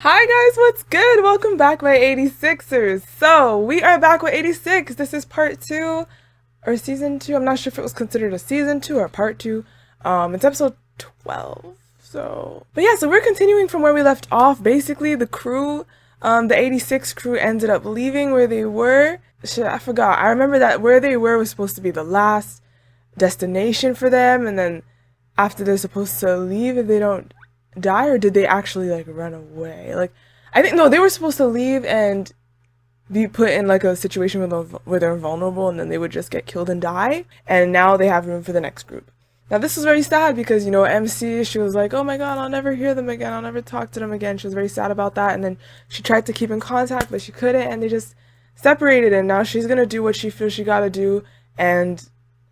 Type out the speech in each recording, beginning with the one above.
Hi guys, what's good? Welcome back, my 86ers. So, we are back with 86. This is part 2 or season 2. I'm not sure if it was considered a season 2 or part 2. It's episode 12. But yeah, so we're continuing from where we left off. Basically, the crew, the 86 crew ended up leaving where they were. Shit, I forgot. I remember that where they were was supposed to be the last destination for them, and then after they're supposed to leave if they don't die, or did they actually like run away? Like, I think no, they were supposed to leave and be put in like a situation where they're vulnerable, and then they would just get killed and die. And now they have room for the next group. Now this was very sad because MC, she was like, oh my god, I'll never hear them again, I'll never talk to them again. She was very sad about that, and then she tried to keep in contact, but she couldn't, and they just separated. And now she's gonna do what she feels she gotta do, and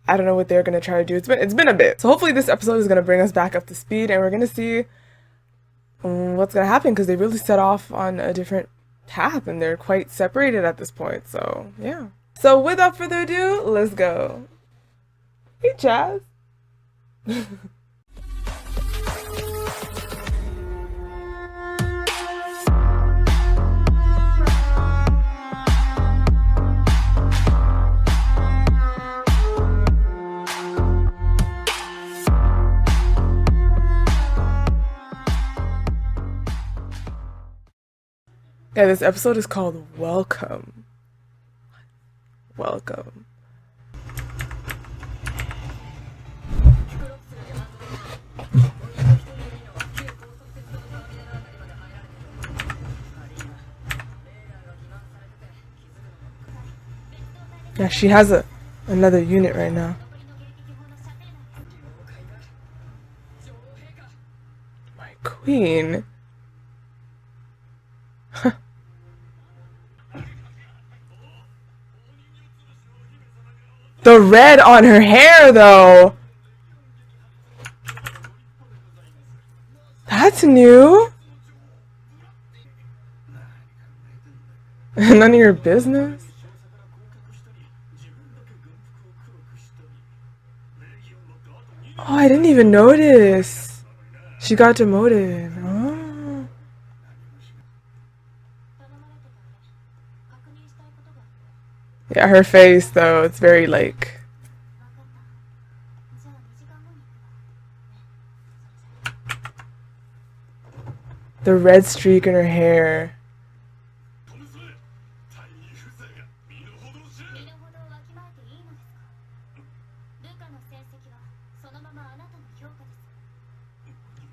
I don't know what they're gonna try to do. It's been a bit. So hopefully this episode is gonna bring us back up to speed, and we're gonna see what's gonna happen, because they really set off on a different path and they're quite separated at this point. So yeah. So without further ado, let's go. Hey Jazz. Yeah, this episode is called Welcome. Welcome. Yeah, she has another unit right now. My queen. The red on her hair, though. That's new. None of your business. Oh, I didn't even notice. She got demoted. Oh. Yeah, her face, though, it's very like... the red streak in her hair.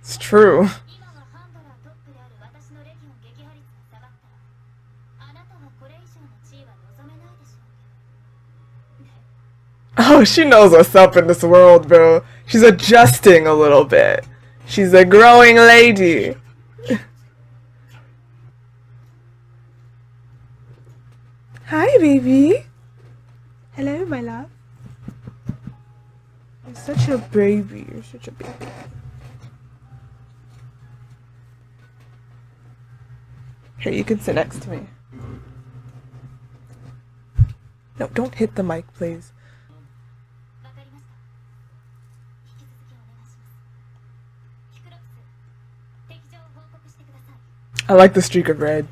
It's true. Oh, she knows what's up in this world, bro. She's adjusting a little bit. She's a growing lady. Hi, baby. Hello, my love. You're such a baby. You're such a baby. Here, you can sit next to me. No, don't hit the mic, please. I like the streak of red.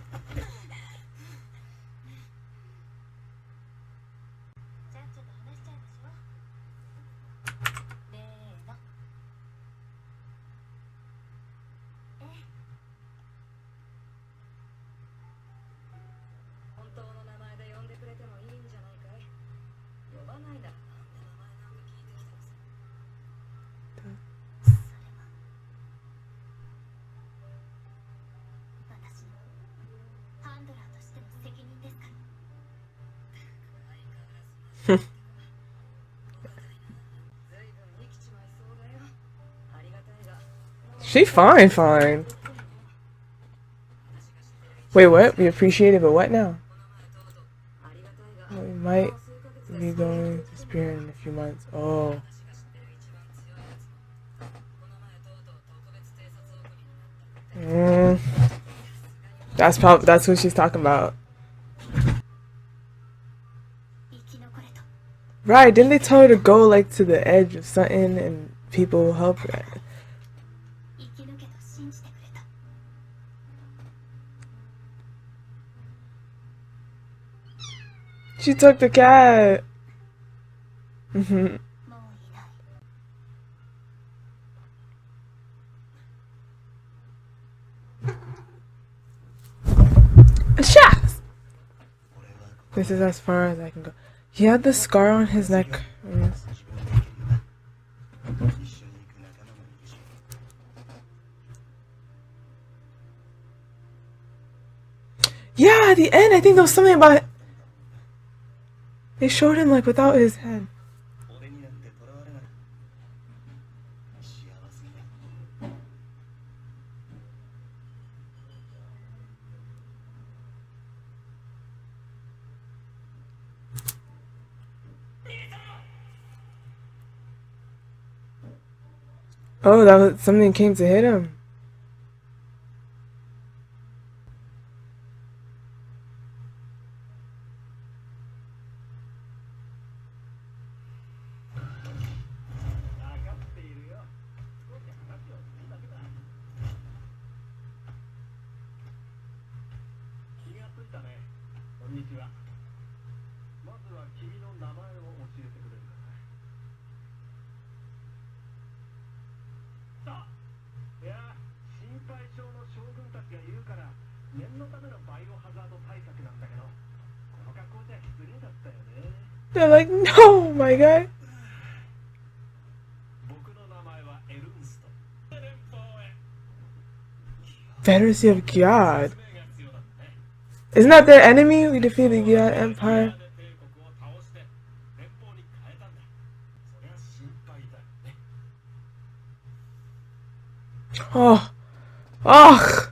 She fine. Wait, what? We appreciate it, but what now? We might be going to disappear in a few months. Oh. That's what she's talking about. Right, didn't they tell her to go like to the edge of something and people will help her? She took the cat. Mm-hmm. Shaz! This is as far as I can go. He had the scar on his neck. Yeah, at the end, I think there was something about... They showed him, like, without his head. Oh, that was something came to hit him. They're like, no, my guy. Confederacy of God. Isn't that their enemy? We defeated the God Empire. Oh. Oh.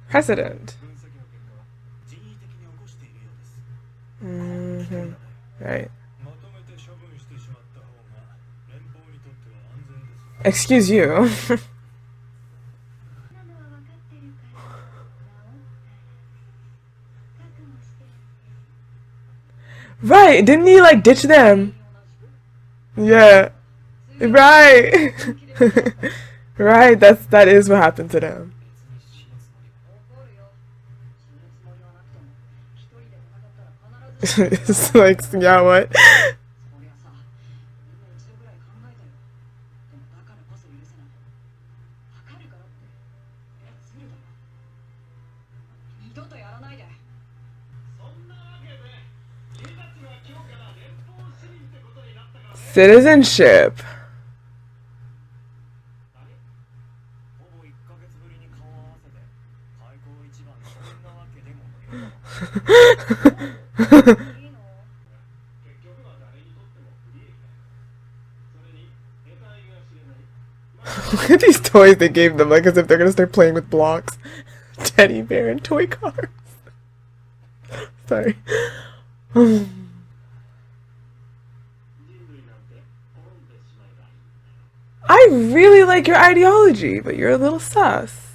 President. Mm-hmm. Right. Excuse you. Right, didn't he like ditch them? Yeah. Right. Right, that is what happened to them. It's like, yeah, what? Citizenship. Look at these toys they gave them, like as if they're gonna start playing with blocks. Teddy bear and toy cars. Sorry. I really like your ideology, but you're a little sus.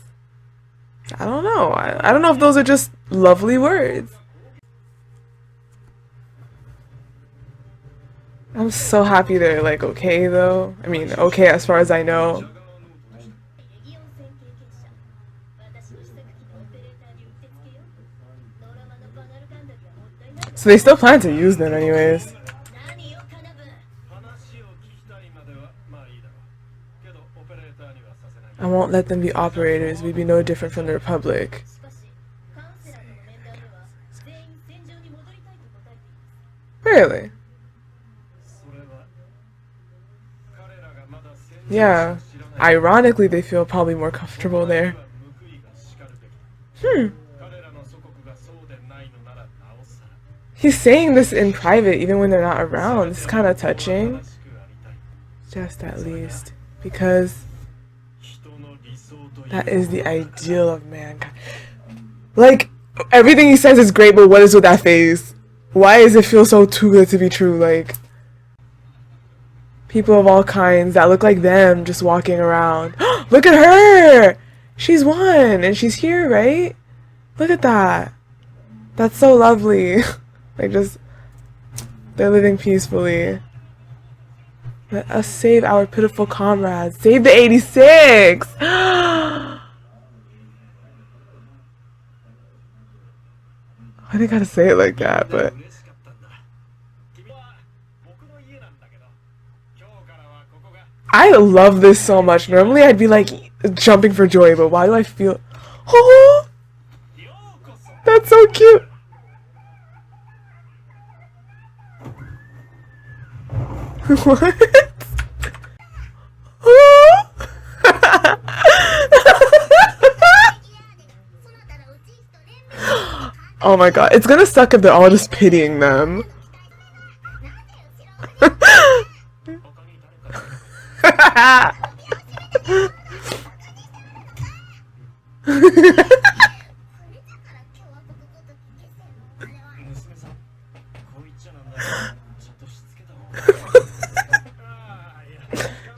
I don't know. I don't know if those are just lovely words. I'm so happy they're like okay though. I mean, okay as far as I know. So they still plan to use them anyways. I won't let them be operators. We'd be no different from the Republic. Really? Yeah. Ironically, they feel probably more comfortable there. He's saying this in private, even when they're not around. It's kind of touching. Just at least. Because that is the ideal of mankind. Like, everything he says is great, but what is with that face? Why does it feel so too good to be true? Like, people of all kinds that look like them just walking around. Look at her! She's one, and she's here, right? Look at that. That's so lovely. Like, just They're living peacefully. Let us save our pitiful comrades. Save the 86! Why they gotta say it like that, but... I love this so much. Normally I'd be like jumping for joy, but why do I feel... Oh! That's so cute! What? Oh my god, it's gonna suck if they're all just pitying them.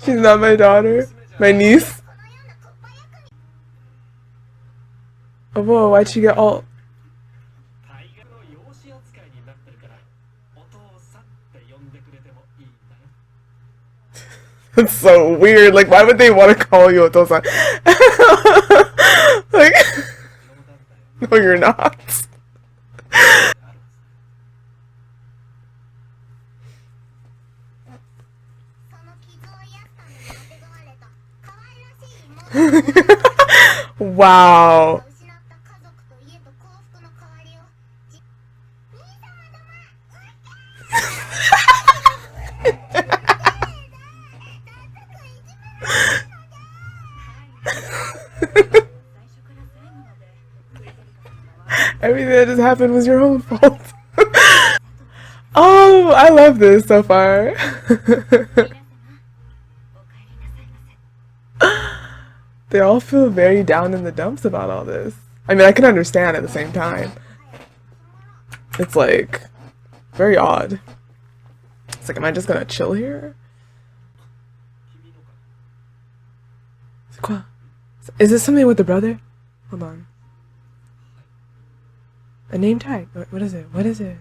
She's not my daughter. My niece. Oh, whoa, why'd she get all... That's so weird. Like, why would they want to call you Otosan? Like, no, you're not. Wow. Everything that just happened was your own fault. Oh, I love this so far. They all feel very down in the dumps about all this. I mean, I can understand at the same time. It's like very odd. It's like, am I just gonna chill here? Is this something with the brother? Hold on. A name tag. What is it? What is it?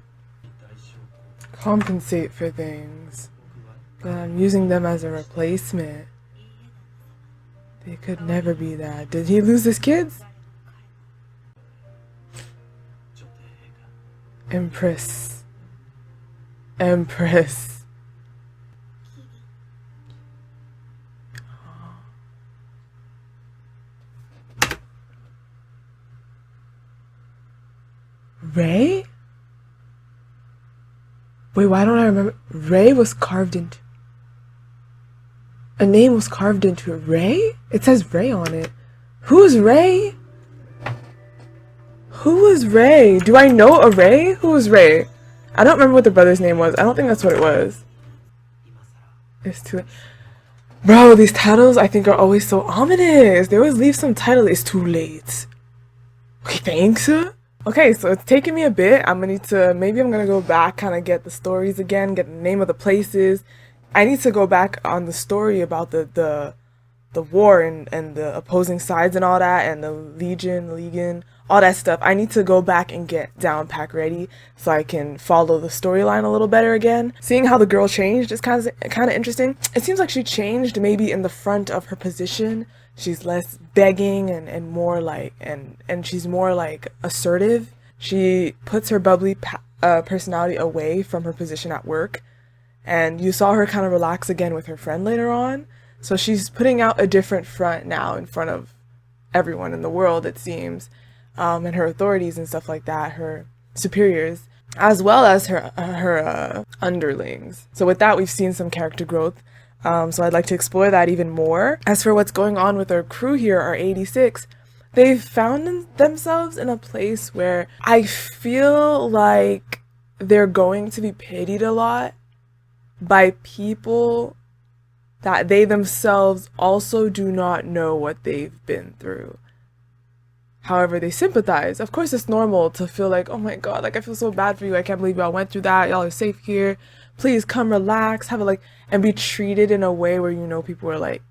Compensate for things. But I'm using them as a replacement. They could never be that. Did he lose his kids? Empress. Empress. Ray? Wait, why don't I remember? Ray was carved into... A name was carved into it. Ray? It says Ray on it. Who's Ray? Who is Ray? Do I know a Ray? Who is Ray? I don't remember what the brother's name was. I don't think that's what it was. It's too... Bro, these titles I think are always so ominous. They always leave some title. It's too late. Okay, thanks. Okay, so it's taken me a bit. Maybe I'm gonna go back, kind of get the stories again, get the name of the places. I need to go back on the story about the war and the opposing sides and all that, and the Legion, all that stuff. I need to go back and get down pack ready so I can follow the storyline a little better again. Seeing how the girl changed is kind of interesting. It seems like she changed maybe in the front of her position. She's less begging and more like and she's more like assertive. She puts her bubbly personality away from her position at work. And you saw her kind of relax again with her friend later on. So she's putting out a different front now in front of everyone in the world, it seems. And her authorities and stuff like that, her superiors, as well as her underlings. So with that, we've seen some character growth. So I'd like to explore that even more. As for what's going on with our crew here, our 86, they've found themselves in a place where I feel like they're going to be pitied a lot by people that they themselves also do not know what they've been through. However, they sympathize. Of course, it's normal to feel like, oh my god, like I feel so bad for you. I can't believe y'all went through that. Y'all are safe here. Please come relax, have a and be treated in a way where you know people are like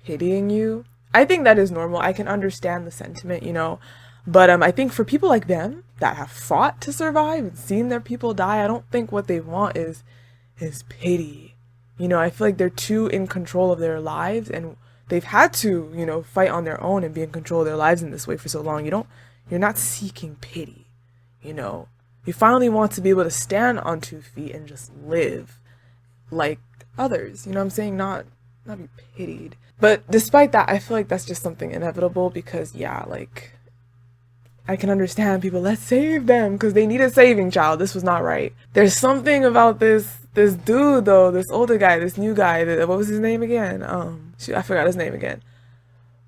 pitying you. I think that is normal. I can understand the sentiment, you know. But I think for people like them that have fought to survive and seen their people die, I don't think what they want is pity. You know, I feel like they're too in control of their lives, and they've had to, you know, fight on their own and be in control of their lives in this way for so long. You're not seeking pity, you know. You finally want to be able to stand on 2 feet and just live like others, you know what I'm saying? Not be pitied. But despite that, I feel like that's just something inevitable because, yeah, like, I can understand people, let's save them, because they needed saving, child. This was not right. There's something about this dude, though, this older guy, this new guy, what was his name again? Shoot, I forgot his name again.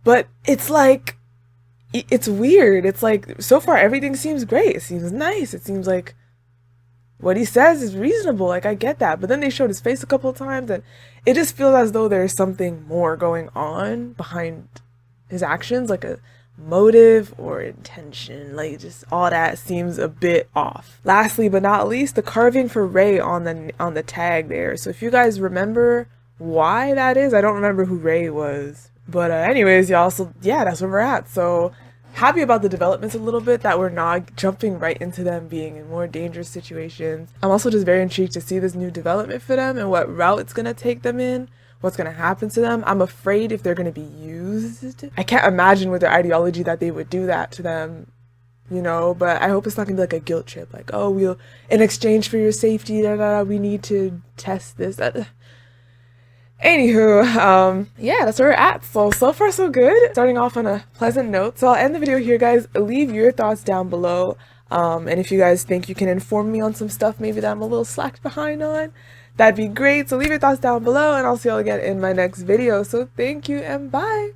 But it's like, it's weird. It's like, so far, everything seems great. It seems nice. It seems like what he says is reasonable. Like, I get that. But then they showed his face a couple of times, and it just feels as though there's something more going on behind his actions, like a motive or intention. Like, just all that seems a bit off. Lastly but not least, the carving for Ray on the tag there. So if you guys remember why that is, I don't remember who Ray was. But anyways, y'all, so yeah, that's where we're at. So happy about the developments a little bit, that we're not jumping right into them being in more dangerous situations. I'm also just very intrigued to see this new development for them and what route it's going to take them in, what's going to happen to them. I'm afraid if they're going to be used. I can't imagine with their ideology that they would do that to them, you know, but I hope it's not going to be like a guilt trip, like, oh, we'll, in exchange for your safety, we need to test this. Anywho, yeah, that's where we're at. So far so good. Starting off on a pleasant note. So I'll end the video here, guys. Leave your thoughts down below. And if you guys think you can inform me on some stuff maybe that I'm a little slacked behind on, that'd be great. So leave your thoughts down below, and I'll see y'all again in my next video. So thank you and bye.